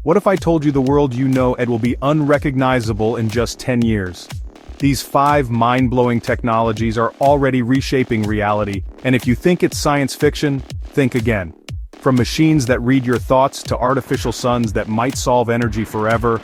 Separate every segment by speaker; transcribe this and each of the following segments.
Speaker 1: What if I told you the world you know Ed will be unrecognizable in just 10 years? These 5 mind-blowing technologies are already reshaping reality, and if you think it's science fiction, think again. From machines that read your thoughts to artificial suns that might solve energy forever,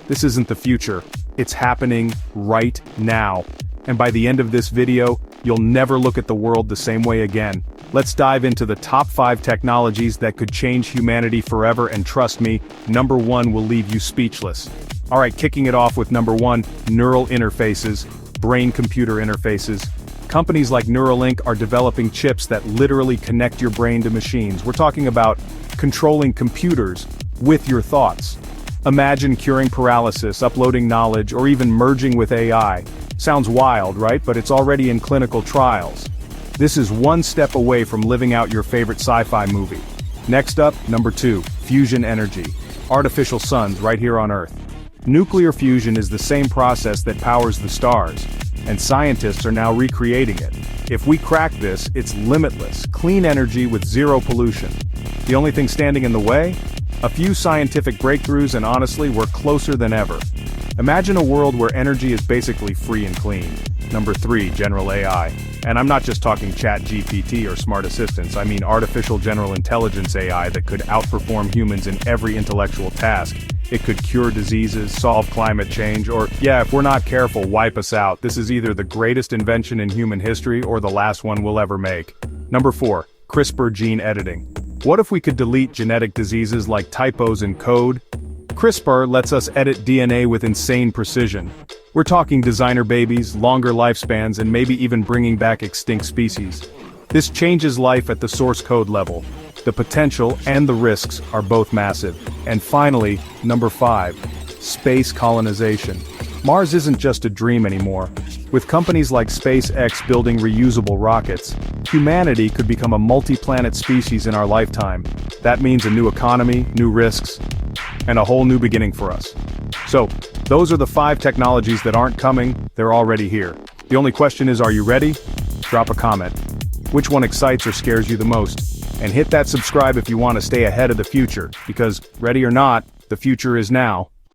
Speaker 1: this isn't the future, it's happening right now. And by the end of this video, you'll never look at the world the same way again. Let's dive into the top 5 technologies that could change humanity forever, and trust me, number 1 will leave you speechless. Alright, kicking it off with number 1, neural interfaces, brain-computer interfaces. Companies like Neuralink are developing chips that literally connect your brain to machines. We're talking about controlling computers with your thoughts. Imagine curing paralysis, uploading knowledge, or even merging with AI. Sounds wild, right? But it's already in clinical trials. This is one step away from living out your favorite sci-fi movie. Next up, number 2, fusion energy. Artificial suns right here on Earth. Nuclear fusion is the same process that powers the stars, and scientists are now recreating it. If we crack this, it's limitless, clean energy with zero pollution. The only thing standing in the way? A few scientific breakthroughs, and honestly, we're closer than ever. Imagine a world where energy is basically free and clean. Number 3, general AI. And I'm not just talking ChatGPT or smart assistants, I mean artificial general intelligence AI that could outperform humans in every intellectual task. It could cure diseases, solve climate change, or, yeah, if we're not careful, wipe us out. This is either the greatest invention in human history or the last one we'll ever make. Number 4, CRISPR gene editing. What if we could delete genetic diseases like typos in code? CRISPR lets us edit DNA with insane precision. We're talking designer babies, longer lifespans, and maybe even bringing back extinct species. This changes life at the source code level. The potential and the risks are both massive. And finally, number 5, space colonization. Mars isn't just a dream anymore. With companies like SpaceX building reusable rockets, humanity could become a multi-planet species in our lifetime. That means a new economy, new risks, and a whole new beginning for us. So, those are the 5 technologies that aren't coming, they're already here. The only question is, are you ready? Drop a comment. Which one excites or scares you the most? And hit that subscribe if you want to stay ahead of the future, because, ready or not, the future is now.